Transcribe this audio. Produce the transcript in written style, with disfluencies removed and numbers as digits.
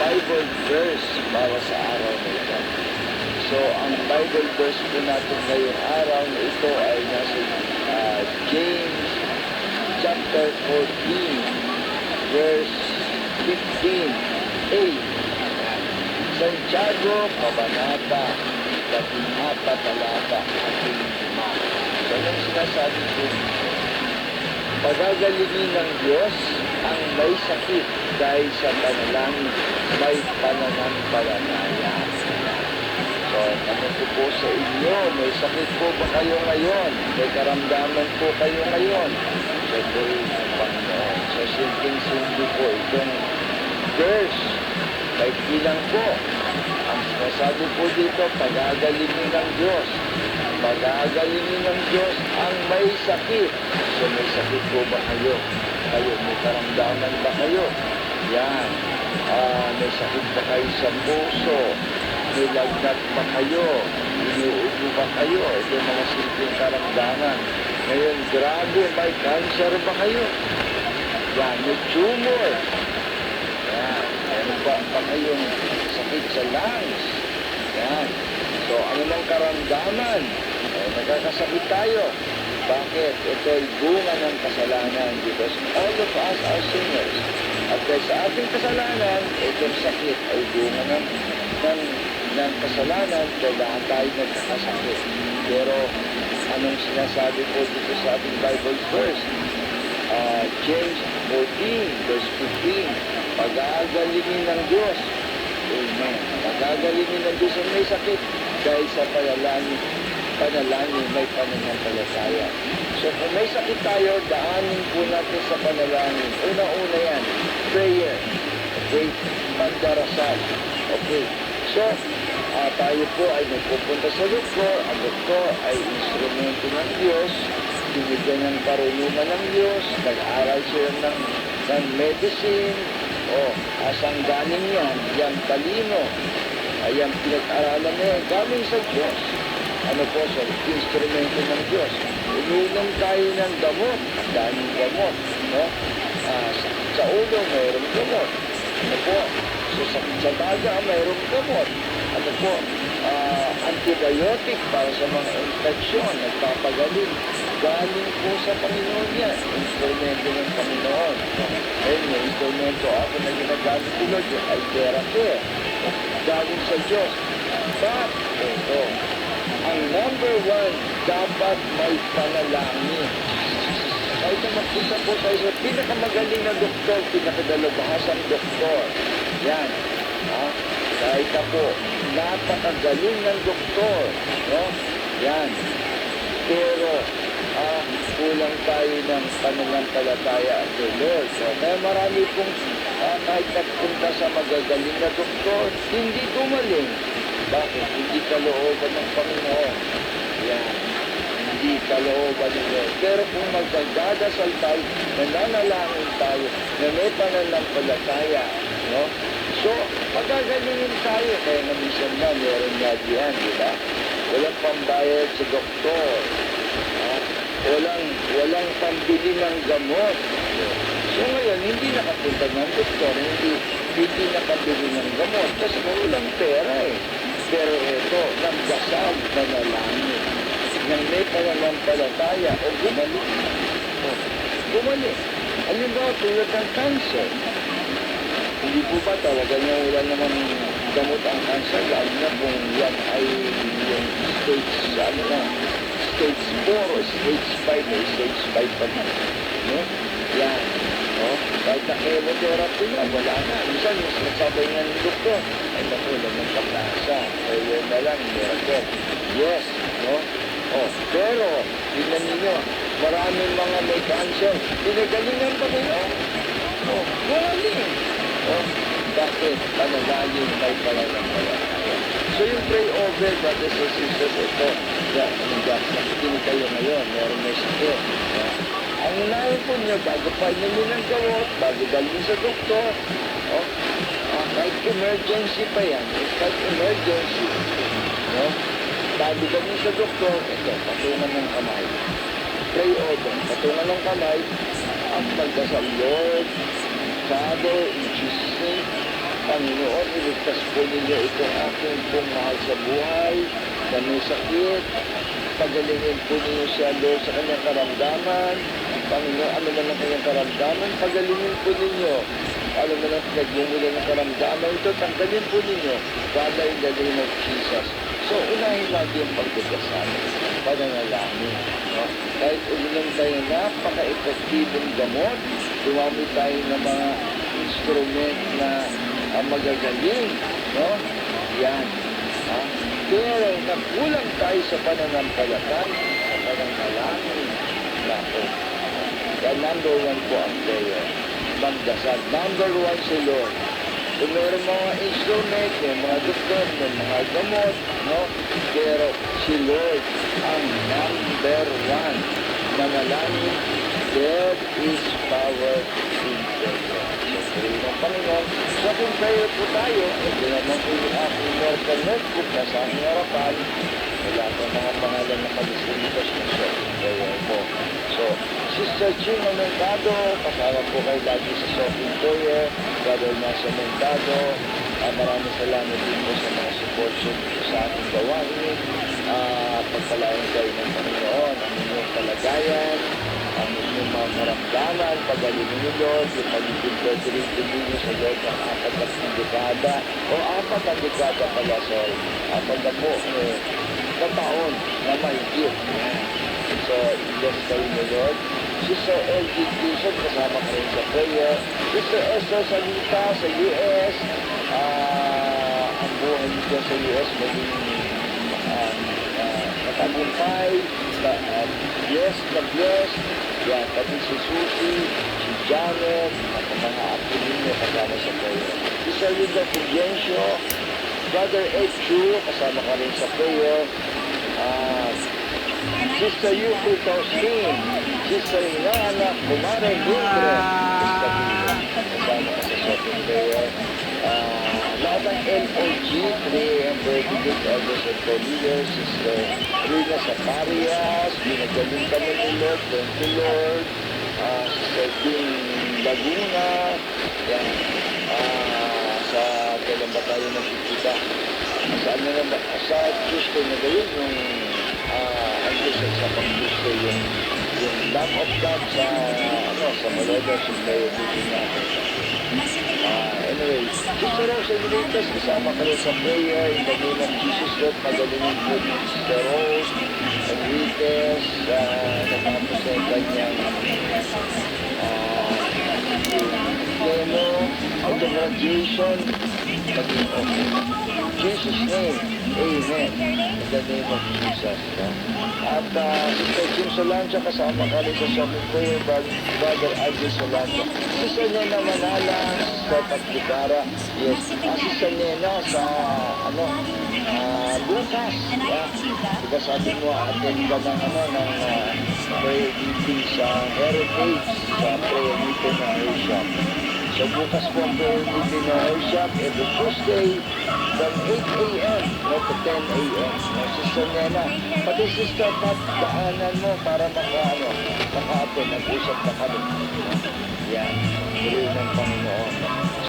Bible verse para sa araw na ito. So, ang Bible verse po natin ngayong araw na ito ay nasa James chapter 14, verse 15a. Santiago, Kabanata 14, talata 15. So, anong sinasabi po dito? Pagagalingin ng Diyos ang may sakit dahil sa panalangin may pananampalataya. So, tanong ko po sa inyo, may sakit po ba kayo ngayon? May karamdaman po kayo ngayon? So, purihin ang Panginoon. So, simpleng-simple po itong verse. May bilang po. Ang sinasabi po dito, pagagalingin ng Diyos. Pagagalingin ng Diyos ang may sakit. So, may sakit po ba kayo? May karamdaman ba kayo? Yan. May sakit ba kayo sa puso? May lagnat ba kayo? Inuubo ba kayo? Ito yung mga simpleng karamdaman. Ngayon, grabe, may cancer ba kayo? Yan, may tumor. Yan, meron ba kayong sakit sa lungs? Yan. So, ano mang karamdaman? Nagkakasakit tayo. Bakit? Ito ay bunga ng kasalanan because all of us are sinners. At dahil sa ating kasalanan, itong sakit ay bunga ng kasalanan dahil lahat tayo nagkakasakit. Pero anong sinasabi po dito sa ating Bible verse? James 14, verse 15. Pag-aagalingin ng Diyos. Amen. Pag-aagalingin ng Diyos ang may sakit dahil sa panalangin may pananampalataya. So kung may sakit tayo, daanin po natin sa panalangin. Una-una yan, prayer. Okay? Pandarasal. Okay? So, tayo po ay nagpupunta sa doktor. Ang doktor ay instrumento ng Diyos. Binigyan ng karunungan ng Diyos. Nag-aaral sila ng medicine. Asang galing yan? Yan talino. Ayan pinag-aralan na yan. Galing sa Diyos. Ano po, so, instrumento ng Diyos. Uminom tayo ng gamot. Daming gamot. No? Sa ulo, mayroong gamot. Ano po? So, sa baga, mayroong gamot. Ano po? Antibiotic para sa mga infeksyon. Nagpapagaling. Galing po sa Panginoon yan. Instrumento ng Panginoon. Ayun, yung instrumento ako na ginagamit ko, Lord, ay therapy. Galing sa Diyos. But, ito, ang number one, dapat may panalangin. Kahit na magpunta po tayo sa pinakamagaling na doktor, pinakadalubhasang doktor. Yan. Kahit na po, napakagaling ng doktor. No? Yan. Pero, kulang tayo ng pananampalataya at the Lord. So, kaya marami pong kahit nagpunta sa magagaling na doktor, hindi gumaling. Bakit? Hindi kalooban ng Panginoon. Yan. Hindi kalooban ng Lord. Pero kung magdadasal tayo, nananalangin tayo, na may pananampalataya, no? So, magagalingin tayo. Kaya naminsan na, meron nga diyan, di ba? Walang pambayad sa doktor. Walang pambili ng gamot. So ngayon, hindi nakapunta ng doktor, hindi nakabili ng gamot kasi walang pera eh. Pero ito, nagdasal, nanalangin, nang may pananampalataya o gumaling. Gumaling. Halimbawa, tulad ng cancer. Hindi po ba talaga na wala naman gamot ang cancer, lalo na kung yan ay yung stage 4 o stage 5 o stage 5 pa na. No? Yan. No? Kahit na chemotherapy na, wala na. Minsan, nasabay nga ng doktor, ay naku, lang ng pag-asa. O yun na lang, miracle. Yes. No? Pero, tingnan ninyo, maraming mga may cancer. Pinagalingan pa nila. Galing. Bakit? Panalangin may pananampalataya. So yung pray over, brothers and sisters, ito, nakikinig kayo ngayon, meron may sakit. Ang unahin po nyo, bago pa inumin ng gamot, bago dalhin sa doktor, kahit emergency pa yan, kahit emergency, no? Bago dalhin sa doktor, ito, patungan ng kamay. Pray over, patungan ng kamay, ang pagdasal, Lord, Father, in Jesus' name, Panginoon, iligtas po ninyo itong aking pong mahal sa buhay, na may sakit. Pagalingin po ninyo siya doon sa kanyang karamdaman. Panginoon, ano man ang kanyang karamdaman, pagalingin po ninyo. Ano man ang pinagmumula ng karamdaman ito, tanggalin po ninyo. Father, in the name of Jesus. So, unahin natin yung pagdadasal, pananalangin. No? Kahit uminom tayo napaka-epektibong gamot, dumami tayo ng mga instrument na magagaling. No? Yan. Ha? Pero nakulang tayo sa pananampalatay, sa pananalangin. Nako. Kaya number one po ang prayer. Magdasal. Number one si Lord. Kung mayroon mga instrument, may mga doktor, may mga gamot, no? Pero si Lord ang number one. Manalangin, there is power in prayer. So, ng Panginoon, sa kung prayer po tayo, ito naman po yung aking miracle notebook na sa aking harapan. Wala po mga pangalan na kalisitas na sa prayer po. So, Sister Chino Mercado, kasama po kayo lagi sa shopping prayer. Brother Nasa Mercado, maraming salamat din po sa mga support sa ating gawain. Pagpalain kayo ng Panginoon, ang inyong kalagayan, ang inyong mga karamdaman, pagalingin niyo Lord, yung pagiging pwede ninyo sa Lord ng 4 na dekada, o 4 na dekada pala, sorry, 4 na po, kataon na mahigit. So, bless kayo niyo Lord. Sister LG Tucson, kasama ko rin sa prayer. Sister Esther Salita sa US, ang buhay niyo sa US, maging matagumpay, bless na bless. Yan, pati si Susie, si Janet, at ang mga apo ninyo kasama sa prayer. Sister Linda Fulgencio, Brother Ed Chu, kasama ka rin sa prayer. Sister Yuki Tosin, Sister Inana Kumare Lindre, Sister Lina, kasama ka sa shopping prayer. Lahat ng LOG, 3 AM birthday elders and co-leaders, Sister Rina Saparias, binagaling kami ni Lord, thank you Lord. Sister Ding Laguna, yan, sa kailan ba tayo nakikita? Sa Tuesday na gayon, yung sa pag-Tuesday, yung Lamb of God sa Malada, sa Mayo Meeting natin. Anyway, Sister Rose Enriquez, kasama ka rin sa prayer, in the name of Jesus, Lord, magalingin po ni Sister Rose Enriquez, natapos sa kanyang demo, auto-graduation, maging okay. Jesus' name, amen. In the name of Jesus. No? At Sister Jim Solancha, kasama ka rin sa shopping prayer, Brother Alvin Solancha. Sister Nena Manala, Sister Patkikara, yes. Sister Nena sa, bukas. Diba sabi mo, attend ka ng prayer meeting sa Heritage, sa prayer meeting ng Asia. So bukas po ang prayer meeting ng Asia, every Tuesday, from 8 a.m. To 10 a.m. Sister Nena, pati Sister Pat, daanan mo para maka-attend, nag-usap na kami. Yan, tuloy ng Panginoon.